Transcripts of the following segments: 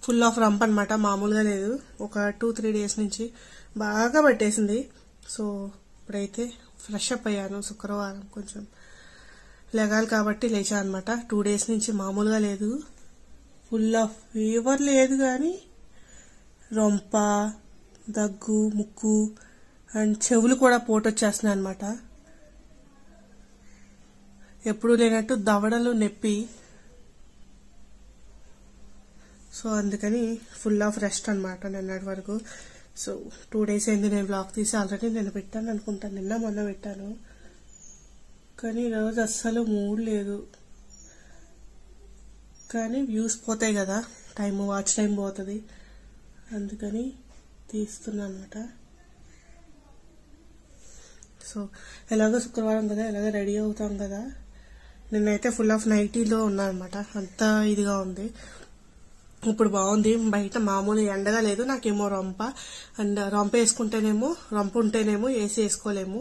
Full of rump అనమాట, మామూలుగా లేదు. ఒక 2-3 డేస్ నుంచి బాగా పట్టేసింది. సో ఇప్పుడైతే ఫ్రెష్ అప్ అయ్యాను. శుక్రవారం కొంచెం లెగాలి కాబట్టి లేచా అనమాట. 2 డేస్ నుంచి మామూలుగా లేదు. ఫుల్ ఆఫ్ ఫీవర్ లేదు కానీ రొంప, దగ్గు, ముక్కు అండ్ చెవులు కూడా పోటొచ్చేస్తున్నాయి అనమాట. ఎప్పుడూ లేనట్టు దవడలు నొప్పి. సో అందుకని ఫుల్ ఆఫ్ రెస్ట్ అనమాట నిన్నటి వరకు. సో 2 డేస్ అయింది నేను బ్లాగ్ తీసి. ఆల్రెడీ నేను పెట్టాను అనుకుంటాను, నిన్న మొన్న పెట్టాను. కానీ ఈరోజు అస్సలు మూడ్ లేదు. కానీ వ్యూస్ పోతాయి కదా, వాచ్ టైం పోతుంది, అందుకని తీస్తున్నా అనమాట. సో ఎలాగో శుక్రవారం కదా, ఎలాగో రెడీ అవుతాం కదా. నిన్నైతే ఫుల్ ఆఫ్ నైటీలో ఉన్నా అనమాట, అంత ఇదిగా ఉంది. ఇప్పుడు బాగుంది. బయట మామూలు ఎండగా లేదు. నాకేమో రొంప అండ్ రొంప వేసుకుంటేనేమో, రొంప ఉంటేనేమో ఏసీ వేసుకోలేము,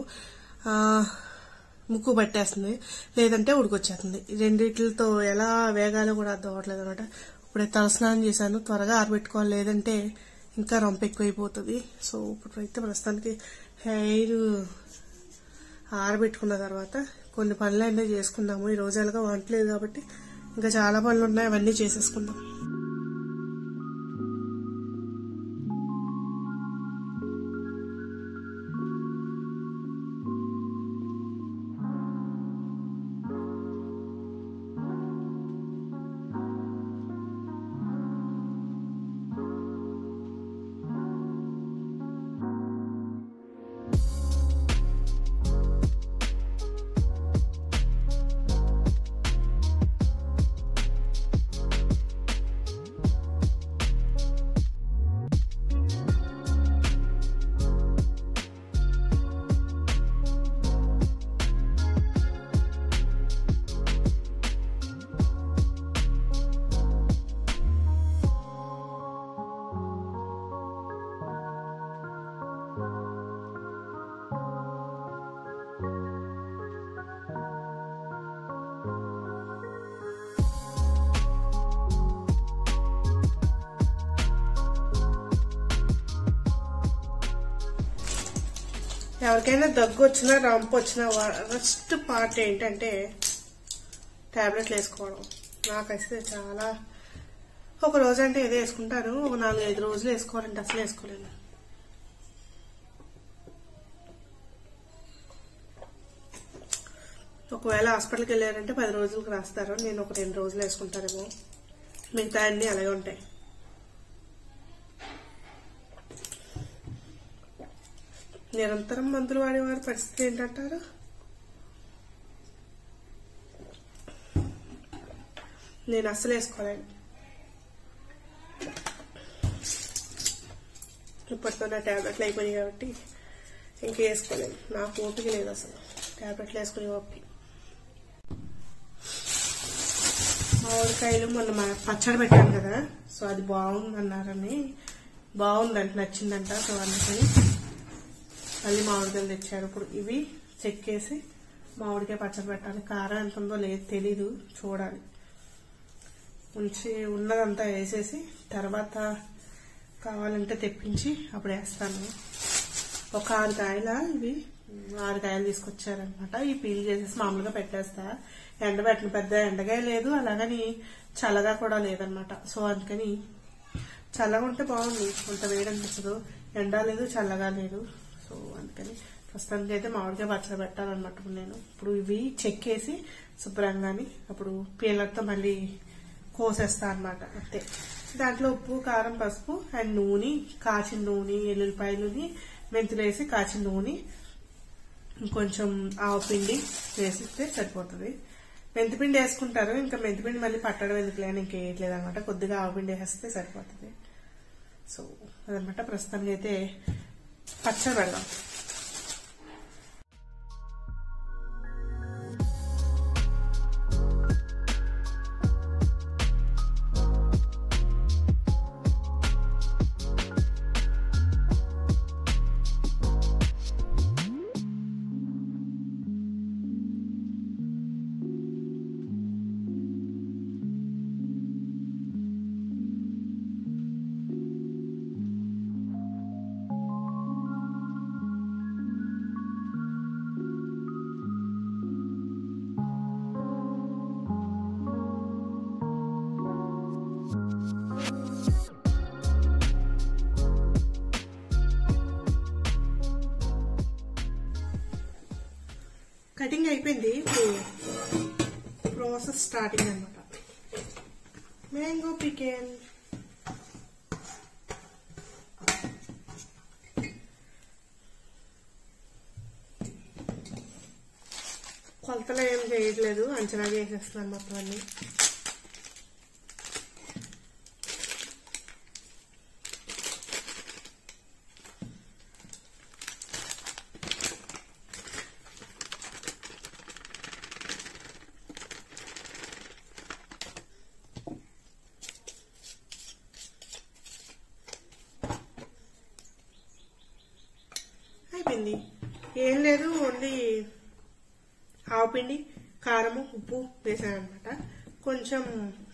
ముక్కు పట్టేస్తుంది, లేదంటే ఉడికొచ్చేస్తుంది. రెండిట్లతో ఎలా వేగాలో కూడా అర్థం అవ్వట్లేదు అనమాట. ఇప్పుడే తలస్నానం చేశాను, త్వరగా ఆరబెట్టుకోవాలి, లేదంటే ఇంకా రొంప ఎక్కువైపోతుంది. సో ఇప్పుడైతే ప్రస్తుతానికి హెయిర్ ఆరబెట్టుకున్న తర్వాత కొన్ని పనులు అయినా చేసుకుందాము. ఈ రోజు ఎలాగో వంటలేదు కాబట్టి ఇంకా చాలా పనులు ఉన్నాయి, అవన్నీ చేసేసుకుందాం. ఎవరికైనా దగ్గు వచ్చినా, రంపు వచ్చినా ఫస్ట్ పార్ట్ ఏంటంటే టాబ్లెట్లు వేసుకోవడం. నాకైతే చాలా, ఒక రోజు అంటే ఏదో వేసుకుంటాను, ఒక 4-5 రోజులు వేసుకోవాలంటే అసలు వేసుకోలేను. ఒకవేళ హాస్పిటల్కి వెళ్ళారంటే 10 రోజులకు రాస్తారు, నేను ఒక 2 రోజులు వేసుకుంటానేమో, మిగతా అన్ని అలాగే ఉంటాయి. నిరంతరం మందులు వాడేవారి పరిస్థితి ఏంటంటారు? నేను అస్సలు వేసుకోలేను. ఇప్పటితో నా టాబ్లెట్లు అయిపోయాయి కాబట్టి ఇంక వేసుకోలేను. నాకు ఓపిక లేదు అసలు టాబ్లెట్లు వేసుకునే ఓపిక. మామిడికాయలు మొన్న పచ్చడి పెట్టాను కదా, సో అది బాగుందన్నారని, బాగుందంట, నచ్చిందంట. సో అందుకని మళ్ళీ మామిడికాయలు తెచ్చారు. ఇప్పుడు ఇవి చెక్కేసి మామిడికాయ పచ్చడి పెట్టాలి. కారం ఎంత ఉందో లేదు తెలీదు, చూడాలి. ఉంచి ఉన్నదంతా వేసేసి తర్వాత కావాలంటే తెప్పించి అప్పుడు వేస్తాను. ఒక 6 కాయల ఇవి 6 కాయలు తీసుకొచ్చారనమాట. ఈ పీల్ చేసేసి మామూలుగా పెట్టేస్తా. ఎండబెట్టిన పెద్ద ఎండగా లేదు, అలాగని చల్లగా కూడా లేదనమాట. సో అందుకని చల్లగా ఉంటే బాగుంది, కొంత వేడనిపించదు. ఎండ లేదు, చల్లగా లేదు. సో అందుకని ప్రస్తుతానికి అయితే మామిడికాయ పచ్చడి పెట్టాలన్నమాట. నేను ఇప్పుడు ఇవి చెక్కేసి శుభ్రంగాని అప్పుడు పీలర్తో మళ్ళీ కోసేస్తా అనమాట, అంతే. దాంట్లో ఉప్పు, కారం, పసుపు అండ్ నూనె, కాచిన నూనె, ఎల్లుల్లిపాయలుని మెంతులు వేసి కాచిన నూనె, కొంచెం ఆవపిండి వేసిస్తే సరిపోతుంది. మెంతిపిండి వేసుకుంటారు, ఇంకా మెంతిపిండి మళ్ళీ పట్టడం ఎందుకులే అని ఇంకేయట్లేదు అనమాట. కొద్దిగా ఆవపిండి వేస్తే సరిపోతుంది. సో అదనమాట. ప్రస్తుతానికి అయితే పచ్చడి పెడదాం. కటింగ్ అయిపోయింది. ఇప్పుడు ప్రాసెస్ స్టార్టింగ్ అనమాట. Mango pickle. కొలతలో ఏం చేయట్లేదు, అంచనా చేసేస్తున్నాను మొత్తం అన్ని. అయిపోయింది. ఏం లేదు, ఓన్లీ ఆవుపిండి, కారము, ఉప్పు వేసాను అనమాట. కొంచెం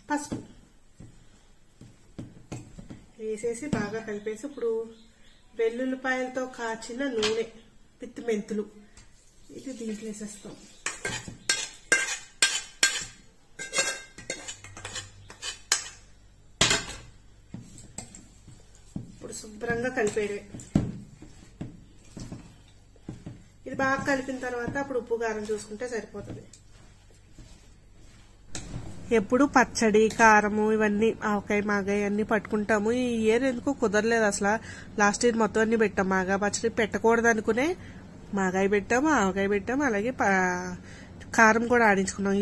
పసుపు వేసేసి బాగా కలిపేసి ఇప్పుడు వెల్లుల్లిపాయలతో కాచిన నూనె విత్ మెంతులు ఇది దీంట్లో వేసేస్తాం. ఇప్పుడు శుభ్రంగా కలిపేయడమే. ఇది బాగా కలిపిన తర్వాత అప్పుడు ఉప్పు కారం చూసుకుంటే సరిపోతుంది. ఎప్పుడు పచ్చడి, కారము ఇవన్నీ ఆవకాయ, మాగాయ అన్ని పట్టుకుంటాము. ఈ ఇయర్ ఎందుకో కుదరలేదు అసలు. లాస్ట్ ఇయర్ మొత్తం అన్ని పెట్టాం. మాగా పచ్చడి పెట్టకూడదు అనుకునే మాగాయ పెట్టాము, ఆవకాయ పెట్టాము, అలాగే కారం కూడా ఆడించుకున్నాం.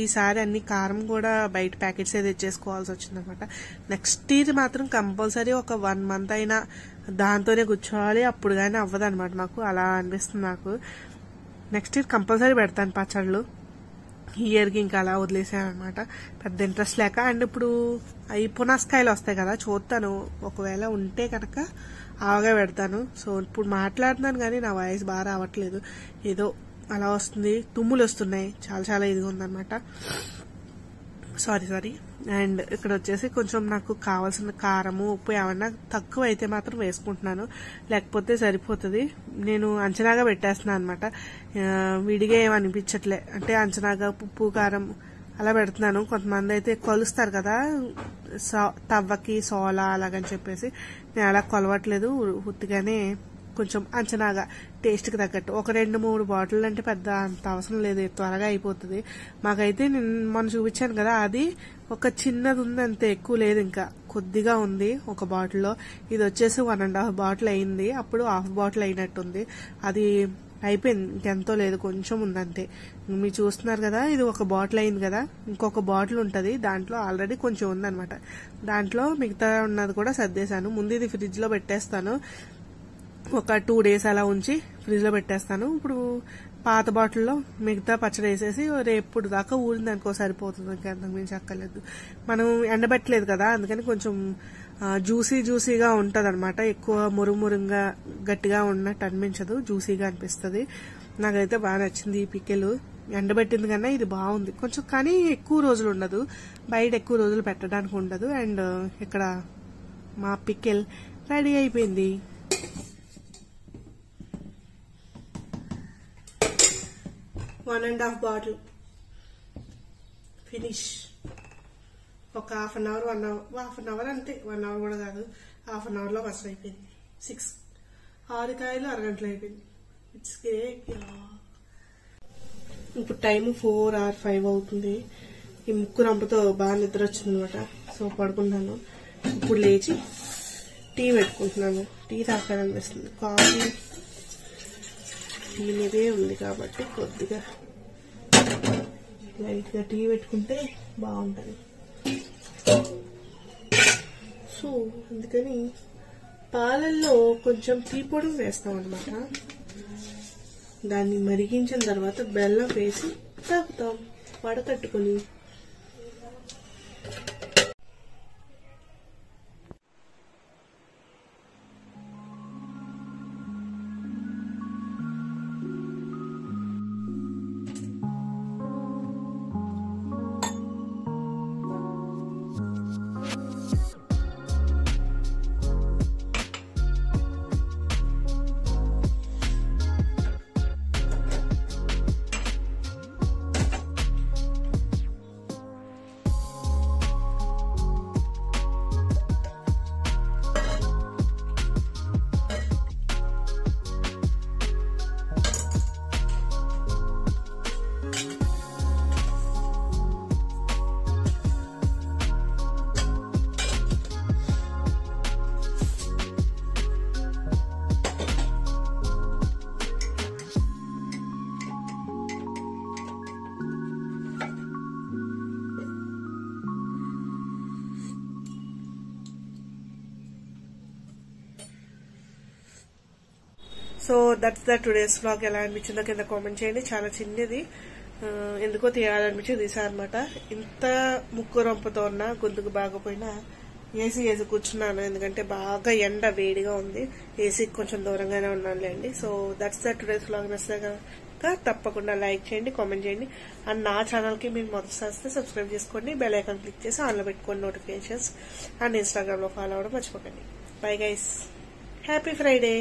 ఈసారి అన్ని కారం కూడా బయట ప్యాకెట్స్ తెచ్చేసుకోవాల్సి వచ్చిందనమాట. నెక్స్ట్ ఇయర్ మాత్రం కంపల్సరీ ఒక 1 month అయినా దాంతోనే కూర్చోవాలి, అప్పుడు కానీ అవ్వదు అనమాట. మాకు అలా అనిపిస్తుంది. నాకు నెక్స్ట్ ఇయర్ కంపల్సరీ పెడతాను పచ్చళ్ళు. ఈ ఇయర్కి ఇంకా అలా వదిలేసాను అనమాట, పెద్ద ఇంట్రెస్ట్ లేక. అండ్ ఇప్పుడు అవి పునాసకాయలు వస్తాయి కదా, చూస్తాను ఒకవేళ ఉంటే కనుక ఆవగా పెడతాను. సో ఇప్పుడు మాట్లాడుతున్నాను కానీ నా వాయిస్ బాగా రావట్లేదు, ఏదో అలా వస్తుంది. తుమ్ములు వస్తున్నాయి, చాలా ఇదిగా ఉందన్నమాట. సారీ. అండ్ ఇక్కడ వచ్చేసి కొంచెం నాకు కావాల్సిన కారము, ఉప్పు ఏమన్నా తక్కువ అయితే మాత్రం వేసుకుంటున్నాను, లేకపోతే సరిపోతుంది. నేను అంచనాగా పెట్టేస్తున్నాను అనమాట, విడిగా ఏమనిపించట్లే. అంటే అంచనాగా ఉప్పు కారం అలా పెడుతున్నాను. కొంతమంది అయితే కొలుస్తారు కదా తవ్వకి సోలా అలాగని చెప్పేసి, నేను అలా కొలవట్లేదు. ఉత్తిగానే కొంచెం అంచనాగా టేస్ట్కి తగ్గట్టు ఒక 2-3 బాటిల్ అంటే పెద్ద అంత అవసరం లేదు, త్వరగా అయిపోతుంది. మాకైతే నేను మొన్న చూపించాను కదా, అది ఒక చిన్నది ఉంది అంతే, ఎక్కువ లేదు, ఇంకా కొద్దిగా ఉంది ఒక బాటిల్లో. ఇది వచ్చేసి 1.5 బాటిల్ అయింది, అప్పుడు 1/2 బాటిల్ అయినట్టుంది. అది అయిపోయింది, ఇంకెంతో లేదు, కొంచెం ఉందంతే. మీరు చూస్తున్నారు కదా, ఇది ఒక బాటిల్ అయింది కదా, ఇంకొక బాటిల్ ఉంటుంది, దాంట్లో ఆల్రెడీ కొంచెం ఉందనమాట. దాంట్లో మిగతా ఉన్నది కూడా సర్దేశాను. ముందు ఇది ఫ్రిడ్జ్ లో పెట్టేస్తాను, ఒక 2 days అలా ఉంచి ఫ్రిడ్జ్ లో పెట్టేస్తాను. ఇప్పుడు పాత బాటిల్లో మిగతా పచ్చడి వేసేసి రేపు దాకా ఊరింది అనుకో సరిపోతుంది, ఇంకంతకు మించి అక్కర్లేదు. మనం ఎండబెట్టలేదు కదా, అందుకని కొంచెం జ్యూసీగా ఉంటది అనమాట. ఎక్కువ మురుమురుగా గట్టిగా ఉన్నట్టు అనిపించదు, జ్యూసీగా అనిపిస్తుంది. నాకైతే బాగా నచ్చింది ఈ పికెలు. ఎండబెట్టింది కన్నా ఇది బాగుంది కొంచెం, కానీ ఎక్కువ రోజులు ఉండదు, బయట ఎక్కువ రోజులు పెట్టడానికి ఉండదు. అండ్ ఇక్కడ మా పికెల్ రెడీ అయిపోయింది. One and half bottle finish. ఒక హాఫ్ అన్ అవర్ అంతే, 1 hour కూడా కాదు, హాఫ్ అన్ అవర్లో ఫస్ట్ అయిపోయింది. 6 కాయలు అరగంటలో అయిపోయింది. It's great. ఇప్పుడు టైం 4 or 5 అవుతుంది. ఈ ముక్కు రంపుతో బాగా నిద్ర వచ్చింది అనమాట, సో పడుకుంటాను. ఇప్పుడు లేచి టీ పెట్టుకుంటున్నాను, టీ తాగాలనిపిస్తుంది. కాఫీ టీ మీదే ఉంది కాబట్టి కొద్దిగా లైట్గా టీ పెట్టుకుంటే బాగుంటుంది. సో అందుకని పాలల్లో కొంచెం టీ పొడి వేస్తాం అనమాట. దాన్ని మరిగించిన తర్వాత బెల్లం వేసి తాగుతాం వడకట్టుకొని. So that's the today's vlog. ఎలా అనిపించిందో కింద కామెంట్ చేయండి. చాలా చిన్నది, ఎందుకో తీయాలనిపించి తీసానమాట. ఇంత ముక్కు రొంపుతో ఉన్నా గొంతుకు బాగపోయినా ఏసీ కూర్చున్నాను, ఎందుకంటే బాగా ఎండ వేడిగా ఉంది. ఏసీకి కొంచెం దూరంగానే ఉన్నానులేండి. So that's the today's vlog. నచ్చితే కనుక తప్పకుండా లైక్ చేయండి, కామెంట్ చేయండి. అండ్ నా ఛానల్ కి మీరు మొదటిసారి సబ్స్క్రైబ్ చేసుకోండి, బెల్ ఐకాన్ క్లిక్ చేసి ఆన్లో పెట్టుకోండి నోటిఫికేషన్స్. అండ్ ఇన్స్టాగ్రామ్ లో ఫాలో అవ్వడం మర్చిపోకండి. Bye guys, happy Friday.